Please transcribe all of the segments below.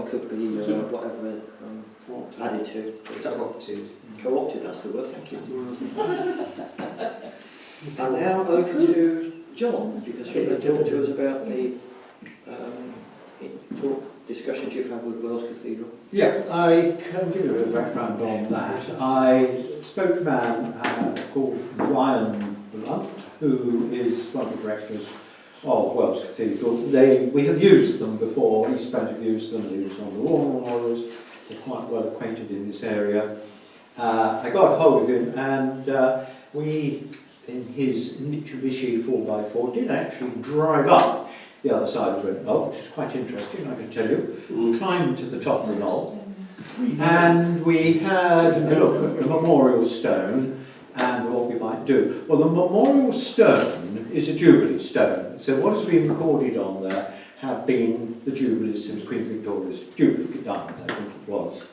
one could be whatever added to. Co-opted. Co-opted, that's the word, thank you. And now over to John, because you're going to talk to us about the discussions you've had with Wells Cathedral. Yeah, I can give you a bit of background on that. I spoke to a man called Ryan Blunt, who is one of the directors of Wells Cathedral. We have used them before. East Brent have used them. They used them on the war memorials. They're quite well acquainted in this area. I got hold of him, and we, in his Mitsubishi 4x4, did actually drive up the other side of Brent Knoll, which is quite interesting, I can tell you. We climbed to the top of the knoll, and we had a look at the memorial stone and what we might do. Well, the memorial stone is a Jubilee stone, so what has been recorded on there have been the Jubilees since Queen Victoria's Jubilee died, I think it was.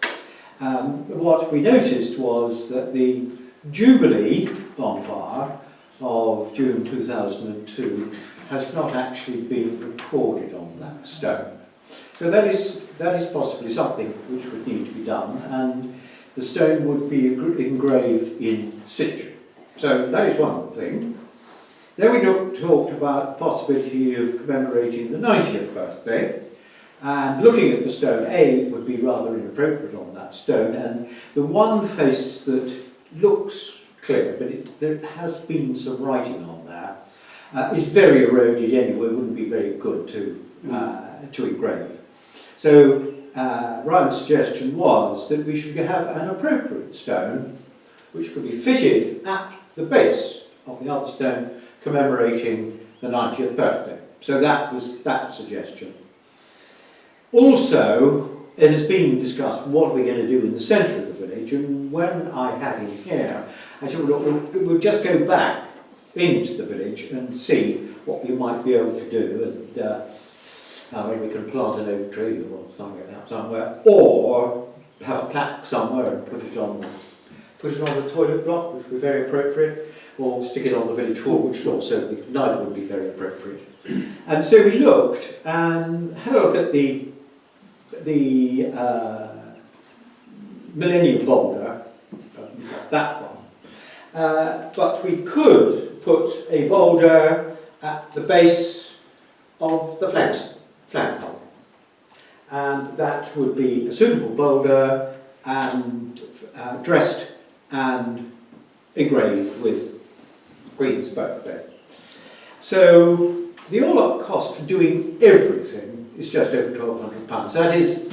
What we noticed was that the Jubilee bonfire of June 2002 has not actually been recorded on that stone. So that is possibly something which would need to be done, and the stone would be engraved in situ. So that is one thing. Then we talked about the possibility of commemorating the 90th birthday, and looking at the stone, it would be rather inappropriate on that stone, and the one face that looks clear, but there has been some writing on there, is very eroded anyway, wouldn't be very good to engrave. So Ryan's suggestion was that we should have an appropriate stone which could be fitted at the base of the other stone commemorating the 90th birthday. So that was that suggestion. Also, it has been discussed what are we going to do in the centre of the village, and when I had him here, I said, well, look, we'll just go back into the village and see what we might be able to do, and maybe we can plant an oak tree or something like that somewhere, or have a plaque somewhere and put it on the toilet block, which would be very appropriate, or stick it on the village hall, which also neither would be very appropriate. And so we looked and had a look at the Millennium Boulder, that one. But we could put a boulder at the base of the flagpole, and that would be a suitable boulder and dressed and engraved with Queen's birthday. So the all-up cost for doing everything is just over £1,200. That is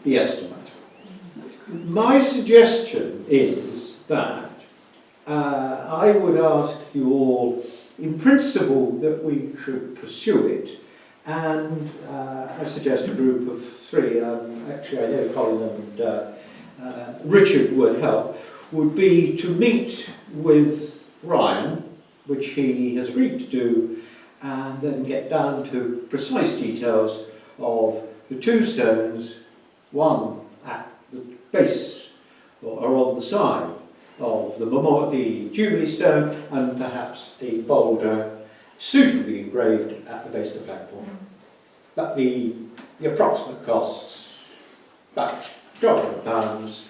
the estimate. My suggestion is that I would ask you all, in principle, that we should pursue it, and I suggest a group of three, actually I know Colin and Richard would help, would be to meet with Ryan, which he has agreed to do, and then get down to precise details of the two stones, one at the base or on the side of the Jubilee stone, and perhaps a boulder suitably engraved at the base of the flagpole. But the approximate costs, about £1,200,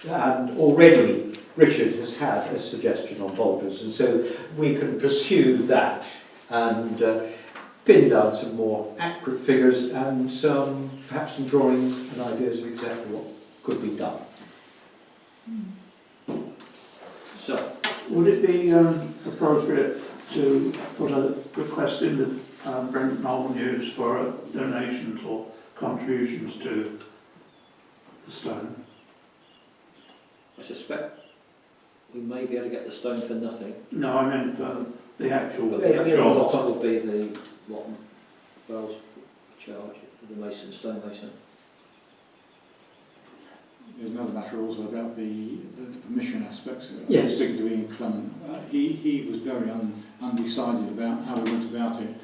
and already Richard has had a suggestion on boulders, and so we can pursue that and pin down some more accurate figures and perhaps some drawings and ideas of exactly what could be done. So, would it be appropriate to put a request in the Brent Knoll News for donations or contributions to the stone? I suspect we may be able to get the stone for nothing. No, I meant the actual But the cost job. would be what Wells charge, the mason, stonemason. There's another matter also about the permission aspects. Yes. Speaking to Ian Clement, he was very undecided about how he went about it,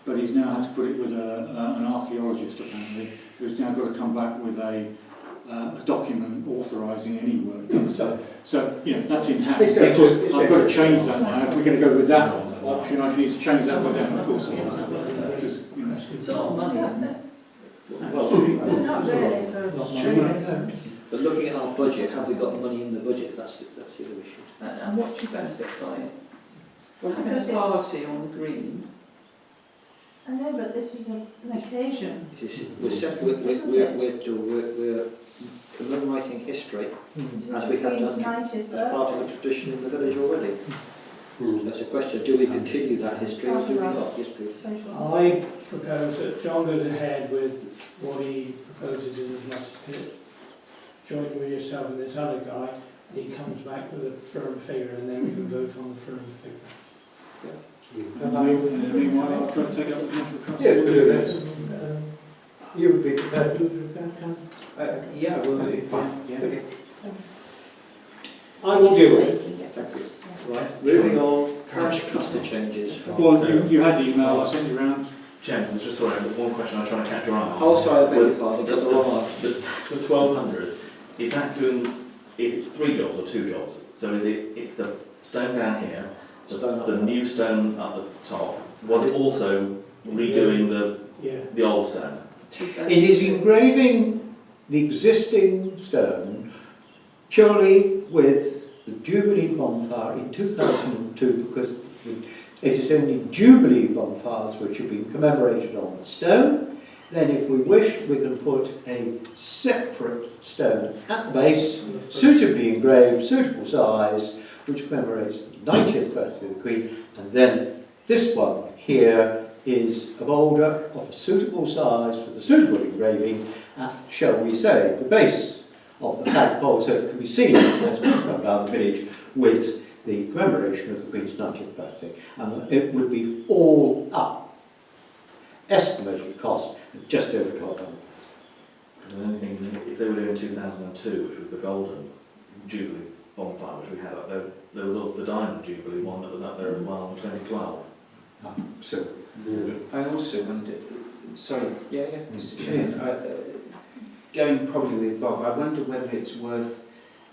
but he's now had to put it with an archaeologist apparently, who's now got to come back with a document authorising any work done. So that's in hand. I've got to change that now. If we're going to go with that option, I need to change that with them, of course. It's a lot of money, isn't it? Well, Not really for of Not streets. money, no. But looking at our budget, have we got the money in the budget? That's the other issue. And what do you benefit by it? Well, Having because a it's- party on the green. I know, but this is an occasion. We're commemorating history as we have done 90th as part of the tradition in the village already. So that's a question, do we continue that history or do we not? Yes, please. I propose that John goes ahead with what he proposes in his master pit, jointly with yourself and this other guy, and he comes back with a firm figure, and then we can vote on the firm figure. Meanwhile, I'll try to take up the council council. Yeah, we'll do that. You would be prepared to do that, Councillor? Yeah, we'll do. Yeah. Okay. I will deal with it. Thank you. Right, moving on, parish cluster changes. Well, you had the email I sent you around. Chairman, there's just sorry, there's one question I was trying to catch your eye on. Oh, sorry, I beg your Was pardon, got the wrong one. The 1200, is that doing, is it 3 jobs or 2 jobs? So it's the stone down here, Stone up the there. new stone up the top, was it also redoing the old stone? It is engraving the existing stone purely with the Jubilee bonfire in 2002 because it is only Jubilee bonfires which have been commemorated on the stone. Then if we wish we can put a separate stone at the base, suitably engraved, suitable size, which commemorates the 90th birthday of the Queen, and then this one here is a boulder of a suitable size with a suitable engraving at, shall we say, the base of the flagpole so it can be seen as we come down the village with the commemoration of the Queen's 90th birthday. And it would be all up. Estimated cost of just over 1200. The only thing, if they were doing 2002, which was the golden Jubilee bonfire which we had up there, there was the diamond Jubilee one that was up there as well in 2012. So, I also wonder, sorry, Yeah. Mr. Chairman, going probably with Bob, I wonder whether it's worth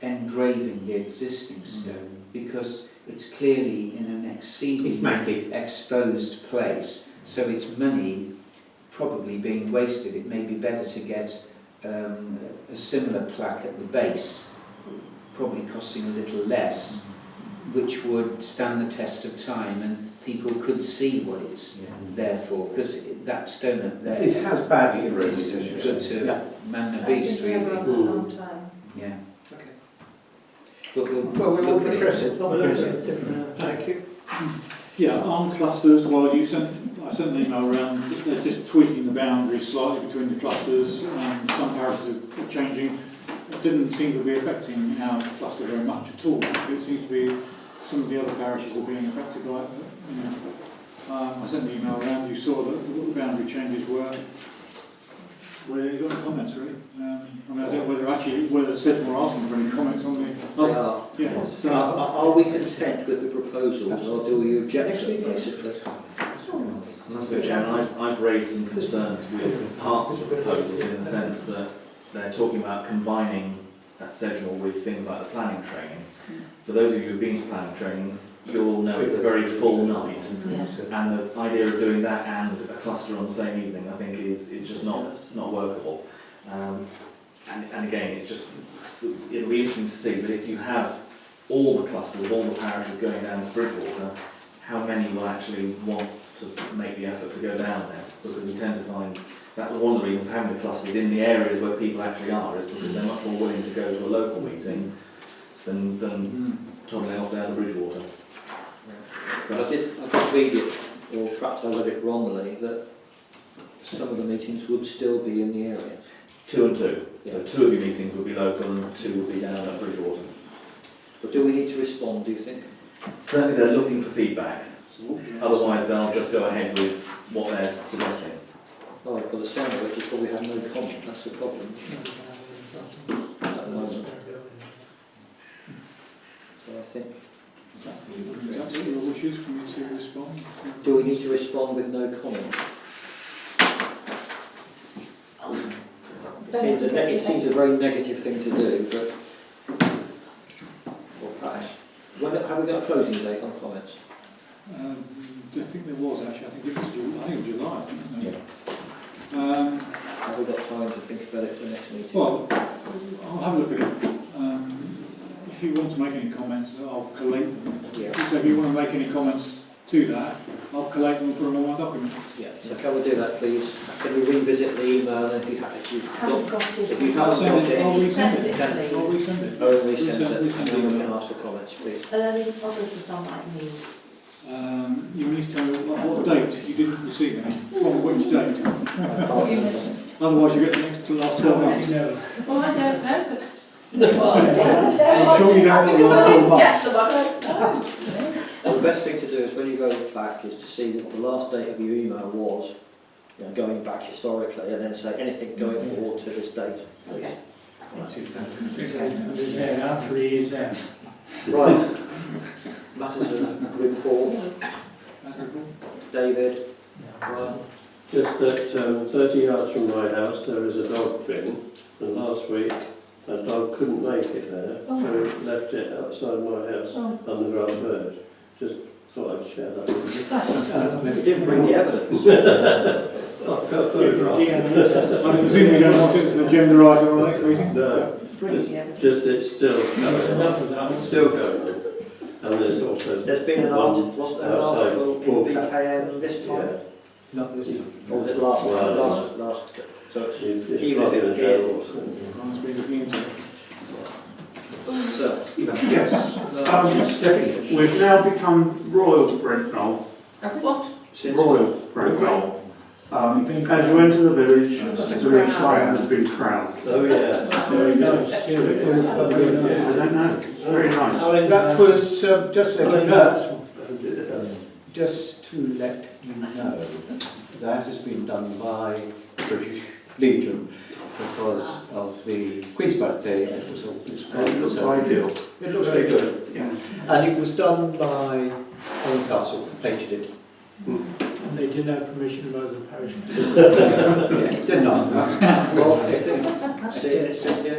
engraving the existing stone because it's clearly in an it's exceedingly manky. exposed place, so it's money probably being wasted. It may be better to get a similar plaque at the base, probably costing a little less, which would stand the test of time and people could see what it's there for, because that stone up there It has badly eroded. is as you good say. to Yeah. man the I've beast, been here really. a long time. Yeah. Okay. But we'll Well, we'll look at progress it. it. Progress it. Thank you. Yeah, on clusters, well, I sent an email around, they're just tweaking the boundaries slightly between the clusters, some parishes are changing. It didn't seem to be affecting our cluster very much at all. It seems to be some of the other parishes are being affected by it. I sent the email around, you saw what the boundary changes were. Well, you got any comments really? I mean, I don't know whether Sedgmore are asking for any comments on the... They are. Yeah, so, Are we content with the proposals or do we object to them basically? Mr. Chairman, I've raised some concerns with parts of the proposals in the sense that they're talking about combining Sedgmore with things like the planning training. For those of you who've been to planning training, you'll know it's a very full night, and the idea of doing that and a cluster on the same evening, I think, is just not workable. And again, it's just, it'll be interesting to see that if you have all the cluster with all the parishes going down to Bridgewater, how many will actually want to make the effort to go down there? Because we tend to find that was one of the reasons for having the clusters in the areas where people actually are, is because they're much more willing to go to a local meeting than toddling off down to Bridgewater. But I did read it, or perhaps I read it wrongly, that some of the meetings would still be in the area. 2 and 2. So 2 of your meetings would be local and 2 would be down at Bridgewater. But do we need to respond, do you think? Certainly they're looking for feedback. Otherwise they'll just go ahead with what they're suggesting. Oh, well, the sound of it, we probably have no comment, that's the problem at the moment. So I think, is that your wishes for me to respond? do we need to respond with no comment? It seems a very negative thing to do, but... Well, perhaps. Have we got a closing date on comments? I think there was actually, I think it was July, Yeah. have we got time to think about it for the next meeting? Well, I'll have a look at it. If you want to make any comments, I'll collate them. Yeah. So if you want to make any comments to that, I'll collate them and put them on my document. Yeah, so can we do that, please? Can we revisit the email and if you have, if you've Haven't got, got it. if you haven't got it, I'll resend it. Can you I'll resend it. oh, resend it, Resend and then we it. can ask for comments, please. Are there any others that I might need? You need to tell me what date you didn't receive any, from which date. What you missing? Otherwise you get the next to last 12 months. Well, I don't know, because... I'm sure you don't want the last 12 months. Yes, I don't know. Well, the best thing to do is when you go back is to see what the last date of your email was, you know, going back historically, and then say anything going forward to this date, please. After he is there. Right. Matters of report. David, Brian. Just that 30 yards from my house there is a dog bin, and last week that dog couldn't make it there, so it left it outside my house on the grass verge. Just thought I'd share that with you. We didn't bring the evidence. I've got photograph. I presume you don't want it as an agenda item on the next meeting? No, just it's still going on. It's still going on. And there's also... There's been an article, wasn't there an outside article in Walcott. BKN this time? Yeah. Not this time. Or was it last one? Well, Last. So it's It's even if probably it the appears. devil or something. I'll speak with you. So, Yes, we've now become Royal Brent Knoll. What? since Royal Brent Knoll. As you enter the village sign has been crowned. Oh yes. Very nice. I don't know, very nice. That was just to let you know that has been done by the British Legion because of the Queen's birthday. It was all It looks ideal. It looks very good. Yeah. And it was done by Owen Castle, painted it. And they did have permission to mow the parish. Yeah, didn't know that. Rob, anything? See it, Cynthia?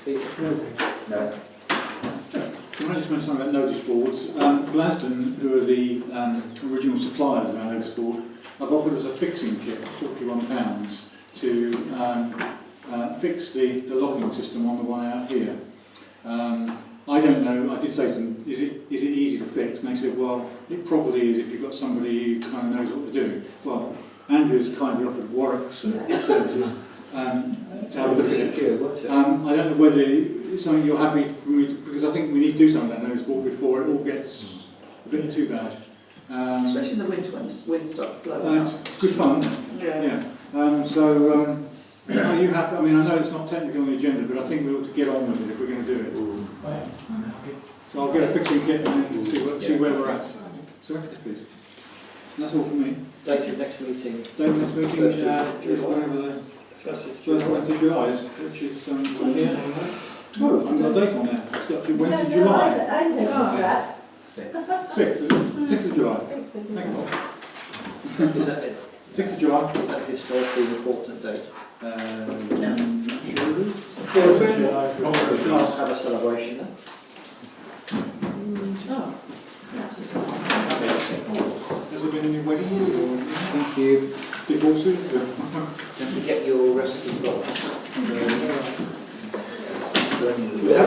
Peter? No. Can I just mention something about notice boards? Glaston, who are the original suppliers of our notice board, have offered us a fixing kit of £41 to fix the locking system on the one out here. I don't know, I did say to them, is it easy to fix? And they said, well, it probably is if you've got somebody who kind of knows what they're doing. Well, Andrew's kindly offered Warwick's services to have a look at it. I don't know whether it's something you're happy for me to, because I think we need to do something like that notice board before it all gets a bit too bad. Especially in the winter when wind starts blowing. It's good fun. Yeah. Are you happy? I mean, I know it's not technically on the agenda, but I think we ought to get on with it if we're going to do it. So I'll get a fixing kit and then see where we're at. So, yes, please. And that's all from me. Date of next meeting. Date of next meeting is whenever the first Wednesday of July is, which is oh, I've got a date on there. It's got to Wednesday of July. I noticed that. 6th, is it? 6th of July. Thank you. Is that it? 6th of July. Is that a historically important date? No. Sure it is. We'll have a celebration then. Oh. Has there been any weddings or Thank you. divorces? Don't forget your rescue box.